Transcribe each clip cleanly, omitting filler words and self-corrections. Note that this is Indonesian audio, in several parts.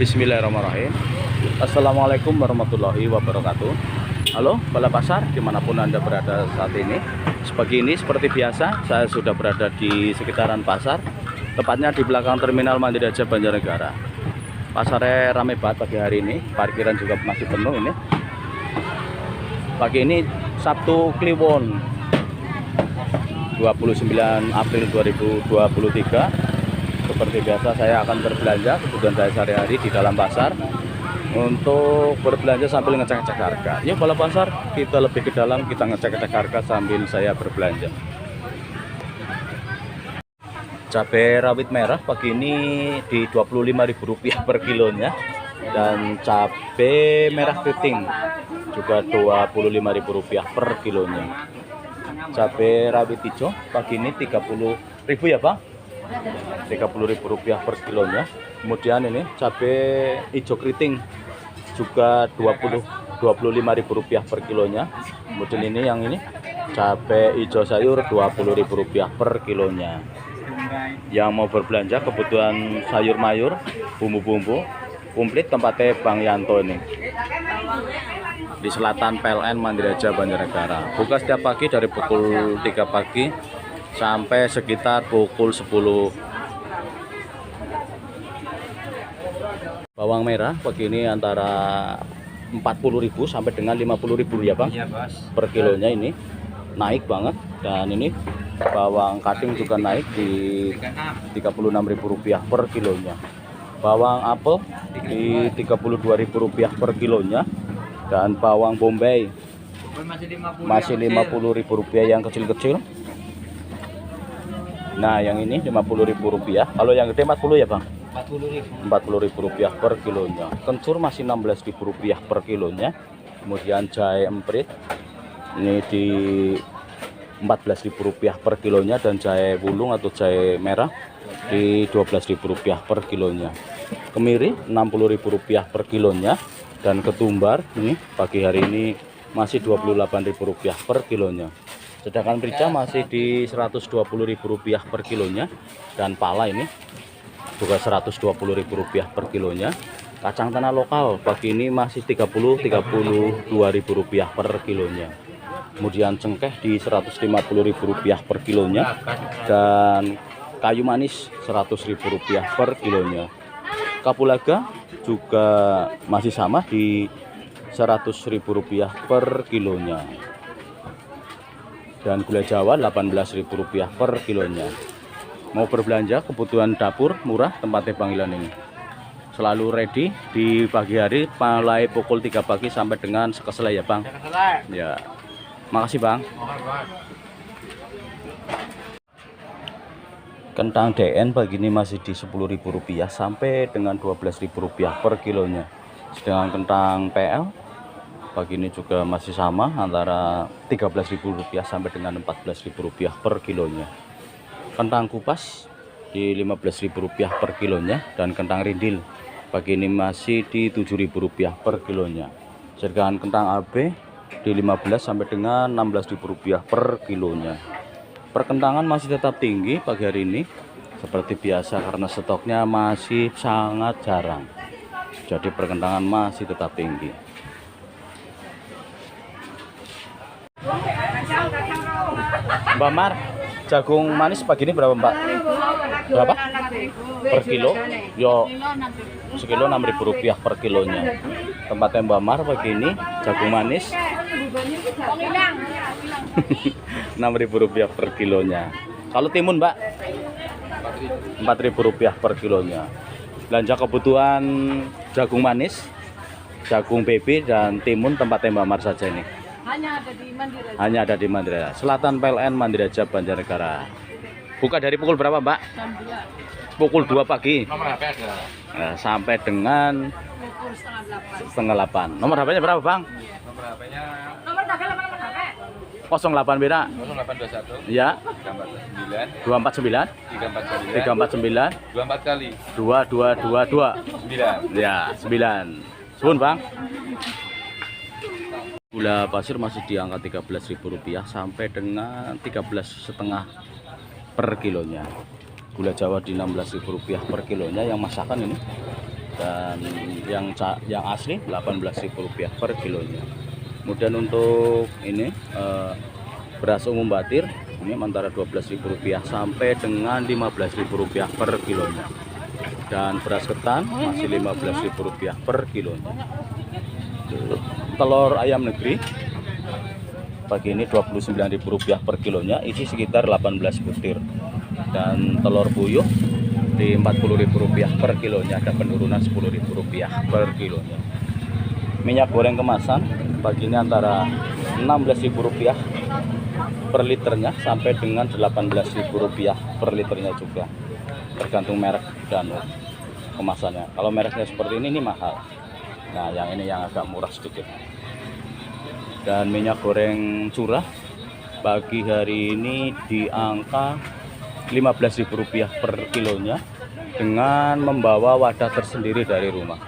Bismillahirrahmanirrahim. Assalamualaikum warahmatullahi wabarakatuh. Halo Bala Pasar, dimanapun Anda berada saat ini. Seperti biasa, saya sudah berada di sekitaran pasar, tepatnya di belakang Terminal Mandiri Raja Banjarnegara. Pasarnya ramai banget pagi hari ini, parkiran juga masih penuh ini. Pagi ini Sabtu Kliwon 29 April 2023. Seperti biasa saya akan berbelanja kebutuhan saya sehari-hari di dalam pasar untuk berbelanja sambil ngecek-ngecek harga. Yuk Bala Pasar, kita lebih ke dalam, kita ngecek-ngecek harga sambil saya berbelanja. Cabai rawit merah pagi ini di Rp25.000 per kilonya, dan cabai merah keriting juga Rp25.000 per kilonya. Cabai rawit hijau pagi ini Rp30.000 ya Bang, Rp30.000 per kilonya. Kemudian ini cabai hijau keriting juga Rp25.000 per kilonya. Kemudian ini yang ini cabai hijau sayur Rp20.000 per kilonya. Yang mau berbelanja kebutuhan sayur mayur, bumbu-bumbu komplit, tempatnya Bang Yanto ini di selatan PLN Mandiri Raja Banjarnegara. Buka setiap pagi dari pukul 3 pagi sampai sekitar pukul 10. Bawang merah pagi ini antara 40.000 sampai dengan 50.000 ya Bang, per kilonya. Ini naik banget. Dan ini bawang kating juga naik di Rp36.000 per kilonya. Bawang apel di Rp32.000 per kilonya. Dan bawang bombay masih Rp50.000 yang kecil-kecil. Nah yang ini Rp50.000, kalau yang gede 40 ya Bang? Rp40.000 per kilonya. Kencur masih Rp16.000 per kilonya. Kemudian jahe emprit ini di Rp14.000 per kilonya, dan jahe bulung atau jahe merah di Rp12.000 per kilonya. Kemiri Rp60.000 per kilonya, dan ketumbar ini pagi hari ini masih Rp28.000 per kilonya. Sedangkan merica masih di Rp120.000 per kilonya, dan pala ini juga Rp120.000 per kilonya. Kacang tanah lokal pagi ini masih Rp32.000 per kilonya. Kemudian cengkeh di Rp150.000 per kilonya, dan kayu manis Rp100.000 per kilonya. Kapulaga juga masih sama di Rp100.000 per kilonya. Dan gula Jawa Rp18.000 per kilonya. Mau berbelanja kebutuhan dapur murah, tempatnya Bang Ilan ini selalu ready di pagi hari mulai pukul 3 pagi sampai dengan sekesele ya Bang. Ya, makasih Bang. Kentang DN pagi ini masih di Rp10.000 sampai dengan Rp12.000 per kilonya. Sedangkan kentang PL pagi ini juga masih sama antara Rp13.000 sampai dengan Rp14.000 per kilonya. Kentang kupas di Rp15.000 per kilonya, dan kentang rindil pagi ini masih di Rp7.000 per kilonya. Sedangkan kentang AB di Rp15 sampai dengan Rp16.000 per kilonya. Perkentangan masih tetap tinggi pagi hari ini seperti biasa karena stoknya masih sangat jarang. Jadi perkentangan masih tetap tinggi. Mbak Mar, jagung manis pagi ini berapa Mbak? Berapa? Per kilo? Yo, sekilo Rp6.000 per kilonya. Tempatnya Mbak Mar pagi ini jagung manis Rp6.000 per kilonya. Kalau timun Mbak? Rp4.000 per kilonya. Belanja kebutuhan jagung manis, jagung baby, dan timun tempatnya Mbak Mar saja ini. Hanya ada di Mandiri Raja. Selatan PLN Mandiri Raja Banjarnegara. Buka dari pukul berapa Mbak? Pukul 2 pagi. Nah, sampai dengan pukul setengah 8. Nomor HP-nya berapa Bang? Nomor HP-nya 08 beda. 0821. Ya. 249 349 24 kali 2222. 9. Ya, 9. Sun Bang. Gula pasir masih di angka Rp13.000 sampai dengan 13,5 per kilonya. Gula Jawa di Rp16.000 per kilonya yang masakan ini. dan yang asli Rp18.000 per kilonya. Kemudian untuk ini beras umum batir ini antara Rp12.000 sampai dengan Rp15.000 per kilonya. Dan beras ketan masih Rp15.000 per kilonya. Telur ayam negeri pagi ini Rp29.000 per kilonya, isi sekitar 18 butir. Dan telur puyuh di Rp40.000 per kilonya, ada penurunan Rp10.000 per kilonya. Minyak goreng kemasan pagi ini antara Rp16.000 per liternya sampai dengan Rp18.000 per liternya juga, tergantung merek dan kemasannya. Kalau mereknya seperti ini mahal. Nah, yang ini yang agak murah sedikit. Dan minyak goreng curah pagi hari ini di angka Rp15.000 per kilonya dengan membawa wadah tersendiri dari rumah.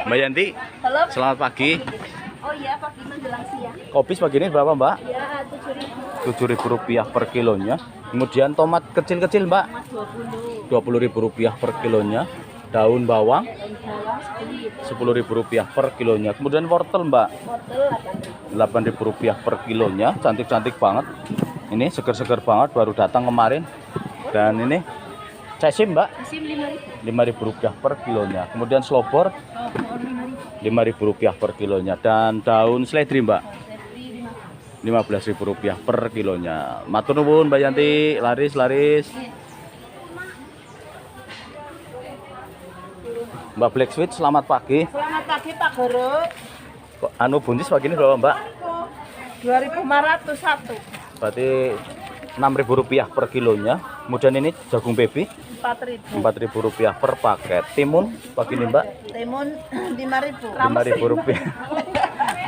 Mbak Yanti, Halo. selamat pagi. Oh iya, pagi menjelang siang. Kopis pagi ini berapa, Mbak? Ya, Rp7.000 per kilonya. Kemudian tomat kecil-kecil, Mbak, Rp20.000 per kilonya. Daun bawang Rp10.000 per kilonya. Kemudian wortel, Mbak, Rp8.000 per kilonya. Cantik-cantik banget. Ini seger-seger banget, baru datang kemarin. Dan ini cesim, Mbak, Rp5.000 per kilonya. Kemudian selobor Rp5.000 per kilonya. Dan daun seledri, Mbak, Rp15.000 per kilonya. Matur nuwun Mbak Yanti, laris. Mbak Black Sweet, selamat pagi. Selamat pagi Pak Guru. Kok anu buncis pagi ini berapa, Mbak? Rp2.501. Berarti Rp6.000 per kilonya. Kemudian ini jagung baby Rp4.000. Rp4.000 per paket. Timun pagi ini, Mbak, Timun Rp5.000.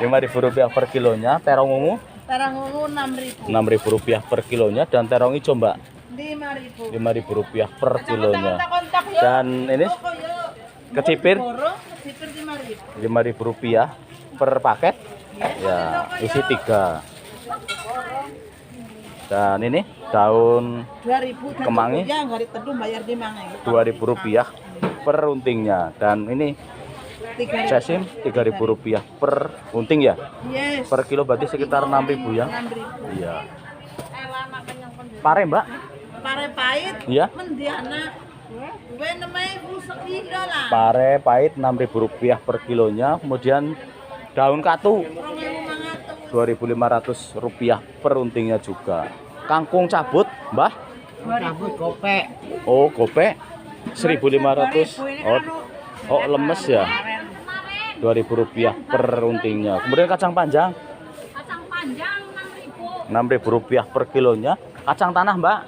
Rp5.000 per kilonya. Terong ungu Terang ungu Rp6.000. Rp6.000 per kilonya. Dan terong hijau, Mbak, Rp5.000. Rp5.000 per kilonya. Kontak yuk. Dan ini kecipir Kecipir Rp5.000. Rp5.000 per paket. Ya, isi 3. Dan ini daun Rp2.000. kemangi Ya, hari teduh bayar Rp5.000. Rp2.000 per untingnya. Dan ini cesim Rp3.000 per unting ya. Yes. Per kilo berarti sekitar Rp6.000 ya. Rp6.000. Iya. Pare, Mbak. Pare pahit. Iya. Mendiana. Gue namanya busuk kilo lah. Pare pahit Rp6.000 per kilonya. Kemudian daun katu Rp2.500 per untingnya juga. Kangkung cabut, Mbah? Cabut kopek. Oh, gopek Rp1.500. Oh, lemes ya. Rp2.000 per untingnya. Kemudian kacang panjang Rp6.000 per kilonya. Kacang tanah, Mbak,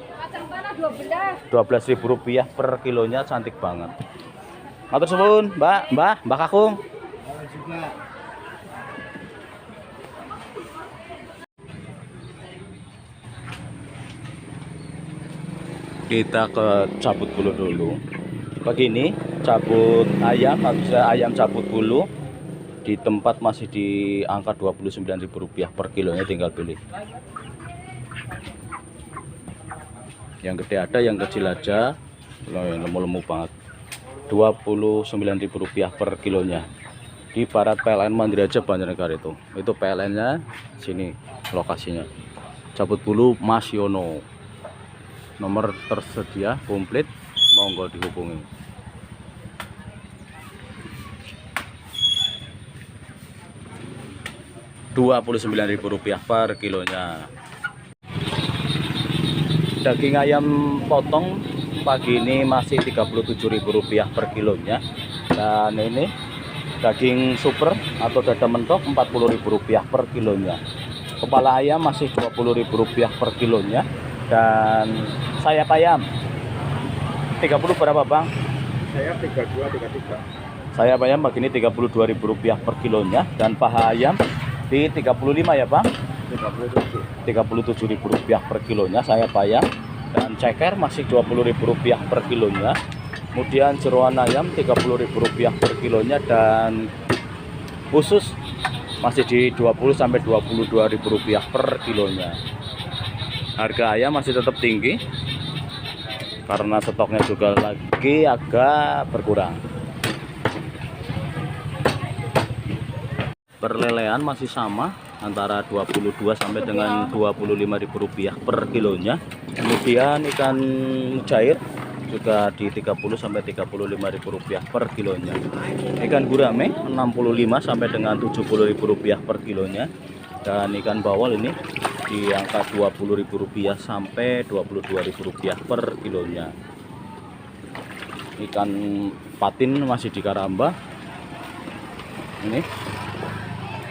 Rp12.000 per kilonya. Cantik banget. Matur suwun, Mbak Kakung. Kita ke cabut bulu dulu. Pagi ini cabut ayam, maksudnya ayam cabut bulu di tempat masih di angka Rp29.000 per kilonya, tinggal pilih. Yang gede ada, yang kecil aja. Yang lemu-lemu banget. Rp29.000 per kilonya. Di Barat PLN Mandiraja Banjarnegara itu. Itu PLN-nya sini lokasinya. Cabut bulu Mas Yono. Nomor tersedia komplit, monggo dihubungi. Rp29.000 per kilonya. Daging ayam potong pagi ini masih Rp37.000 per kilonya. Dan ini daging super atau dada mentok Rp40.000 per kilonya. Kepala ayam masih Rp20.000 per kilonya. Dan sayap ayam 30 berapa, Bang? Saya 32, 33. Sayap ayam pagi ini Rp32.000 per kilonya. Dan paha ayam di 35 ya, Bang? 37. Rp37.000 per kilonya sayap ayam. Dan ceker masih Rp20.000 per kilonya. Kemudian jeroan ayam Rp30.000 per kilonya. Dan usus masih di 20 sampai 22 ribu rupiah per kilonya. Harga ayam masih tetap tinggi karena stoknya juga lagi agak berkurang. Perlelean masih sama antara 22 sampai dengan 25 ribu rupiah per kilonya. Kemudian ikan mujair juga di 30 sampai 35 ribu rupiah per kilonya. Ikan gurame 65 sampai dengan 70 ribu rupiah per kilonya. Dan ikan bawal ini di angka 20 ribu rupiah sampai 22 ribu rupiah per kilonya. Ikan patin masih di Karamba ini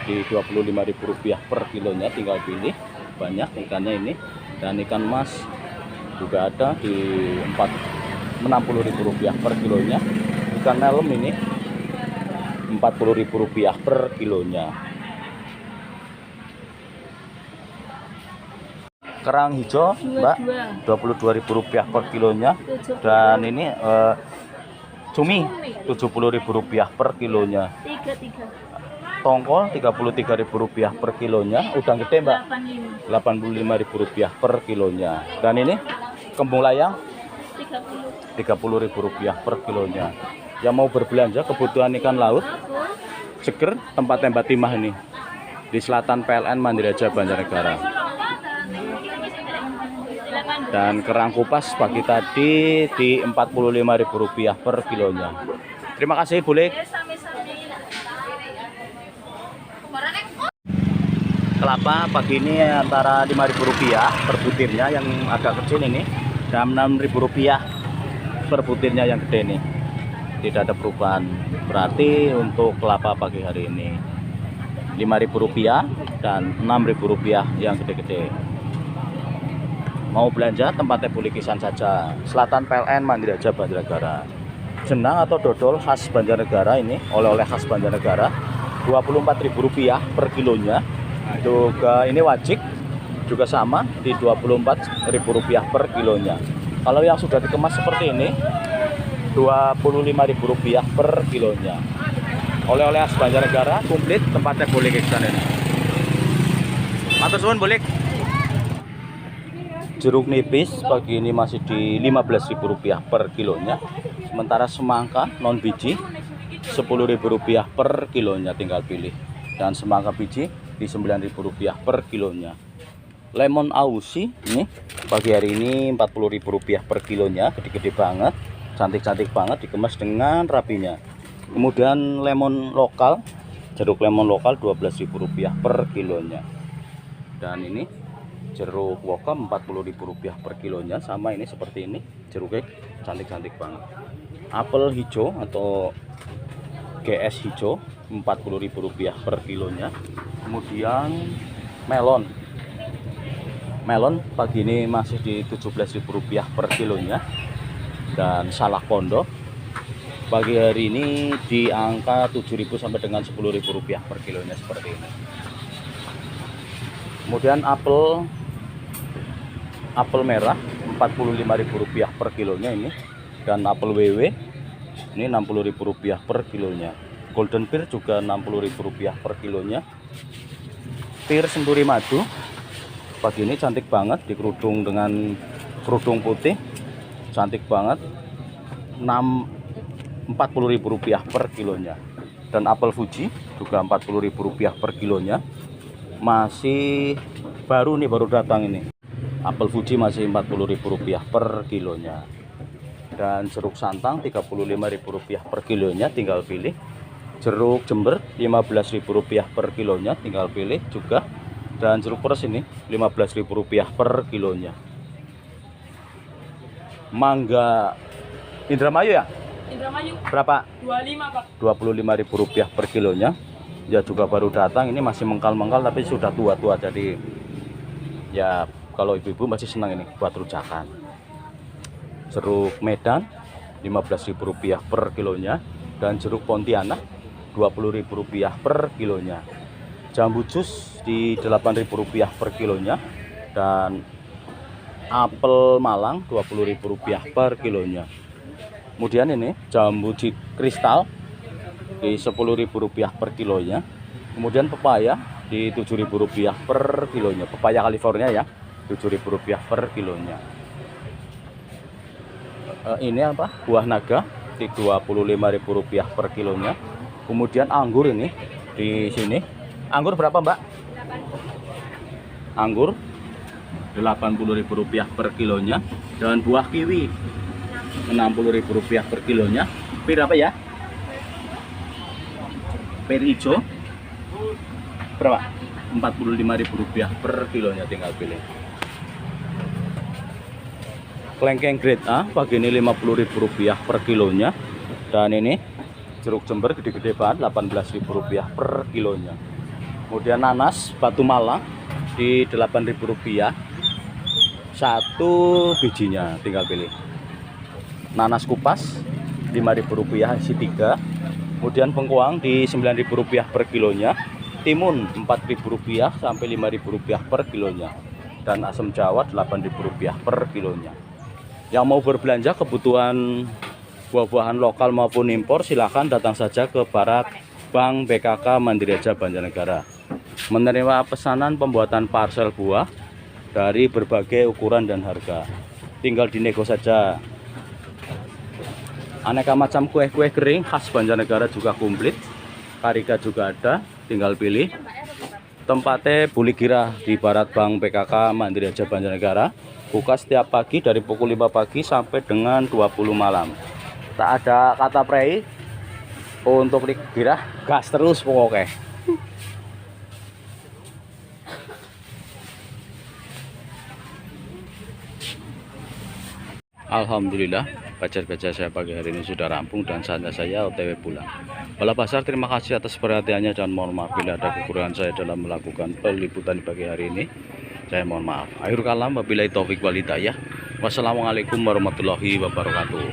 di 25 ribu rupiah per kilonya, tinggal pilih, banyak ikannya ini. Dan ikan mas juga ada di 60 ribu rupiah per kilonya. Ikan melem ini 40 ribu rupiah per kilonya. Kerang hijau Mbak 22 ribu rupiah per kilonya. Dan ini cumi 70 ribu rupiah per kilonya. Tongkol 33 ribu rupiah per kilonya. Udang gede Mbak 85 ribu rupiah per kilonya. Dan ini kembung layang 30 ribu rupiah per kilonya. Yang mau berbelanja kebutuhan ikan laut seger, tempat tembak timah ini di selatan PLN Mandiraja Banjarnegara. Dan kerang kupas pagi tadi di 45 ribu rupiah per kilonya. Terima kasih Bu Lik. Kelapa pagi ini antara 5 ribu rupiah per butirnya, yang agak kecil ini, dan 6 ribu rupiah per butirnya yang gede ini. Tidak ada perubahan berarti untuk kelapa pagi hari ini 5 ribu rupiah dan 6 ribu rupiah yang gede-gede. Mau belanja tempatnya Bu Likisan saja, selatan PLN Mandiraja Banjarnegara. Jenang atau dodol khas Banjarnegara ini, oleh-oleh khas Banjarnegara 24 ribu rupiah per kilonya. Juga ini wajik juga sama di 24 ribu rupiah per kilonya. Kalau yang sudah dikemas seperti ini 25 ribu rupiah per kilonya. Oleh-oleh khas Banjarnegara komplit tempatnya Bu Likisan ini. Matur suwun Bu Lik. Jeruk nipis pagi ini masih di 15 ribu rupiah per kilonya. Sementara semangka non biji 10 ribu rupiah per kilonya, tinggal pilih. Dan semangka biji di 9 ribu rupiah per kilonya. Lemon Aussie ini pagi hari ini 40 ribu rupiah per kilonya, gede-gede banget, cantik-cantik banget, dikemas dengan rapinya. Kemudian lemon lokal, jeruk lemon lokal 12 ribu rupiah per kilonya. Dan ini jeruk wokom 40 ribu rupiah per kilonya, sama ini seperti ini, jeruknya cantik-cantik banget. Apel hijau atau GS hijau 40 ribu rupiah per kilonya. Kemudian melon pagi ini masih di 17 ribu rupiah per kilonya. Dan salak pondok pagi hari ini di angka 7.000 sampai dengan 10 ribu rupiah per kilonya, seperti ini. Kemudian apel merah 45 ribu rupiah per kilonya ini. Dan apel WW ini 60 ribu rupiah per kilonya. Golden pear juga 60 ribu rupiah per kilonya. Pear senturi madu pagi ini cantik banget, dikerudung dengan kerudung putih, cantik banget, 40 ribu rupiah per kilonya. Dan apel Fuji juga 40 ribu rupiah per kilonya, masih baru nih, baru datang ini. Apel Fuji masih 40 ribu rupiah per kilonya. Dan jeruk santang 35 ribu rupiah per kilonya, tinggal pilih. Jeruk Jember 15 ribu rupiah per kilonya, tinggal pilih juga. Dan jeruk peres ini 15 ribu rupiah per kilonya. Mangga Indramayu ya? Indramayu. Berapa? 25 Pak. 25 ribu rupiah per kilonya. Ya juga baru datang, ini masih mengkal-mengkal tapi sudah tua-tua, jadi ya kalau ibu-ibu masih senang ini buat rujakan. Jeruk Medan 15 ribu rupiah per kilonya. Dan jeruk Pontianak 20 ribu rupiah per kilonya. Jambu jus di 8 ribu rupiah per kilonya. Dan apel Malang 20 ribu rupiah per kilonya. Kemudian ini jambu kristal di 10 ribu rupiah per kilonya. Kemudian pepaya di Rp7.000 per kilonya. Pepaya California ya, Rp7.000 per kilonya. Ini apa? Buah naga di Rp25.000 per kilonya. Kemudian anggur ini di sini. Anggur berapa, Mbak? Anggur Rp80.000 per kilonya. Dan buah kiwi Rp60.000 per kilonya. Pir apa ya? Pir hijau berapa? Rp45.000 per kilonya, tinggal pilih. Kelengkeng grade A pagi ini Rp50.000 per kilonya. Dan ini jeruk Jember gede-gede banget Rp18.000 per kilonya. Kemudian nanas Batu Malang di Rp8.000 satu bijinya, tinggal pilih. Nanas kupas Rp5.000 isi 3. Kemudian bengkoang di Rp9.000 per kilonya. Timun Rp4.000 sampai Rp5.000 per kilonya. Dan asam Jawa Rp8.000 per kilonya. Yang mau berbelanja kebutuhan buah-buahan lokal maupun impor, silahkan datang saja ke Barak Bank BKK Mandiri Aja Banjarnegara. Menerima pesanan pembuatan parsel buah dari berbagai ukuran dan harga. Tinggal dinego saja. Aneka macam kue-kue kering khas Banjarnegara juga komplit. Karika juga ada, tinggal pilih. Tempatnya Buligira di Barat Bank BKK Mandiri Aja Banjarnegara. Buka setiap pagi dari pukul 5 pagi sampai dengan 20 malam. Tak ada kata prei. Untuk dikira gas terus pokoknya. Alhamdulillah, bajar-bajar saya pagi hari ini sudah rampung dan saatnya saya OTW pulang. Bala Pasar, terima kasih atas perhatiannya dan mohon maaf bila ada kekurangan saya dalam melakukan peliputan di pagi hari ini. Saya mohon maaf. Akhir kalam, wabillahi taufik wal hidayah. Wassalamualaikum warahmatullahi wabarakatuh.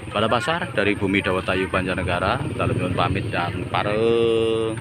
Bala Pasar dari Bumi Dawatayu Banjarnegara, dalam pamit dan pareng.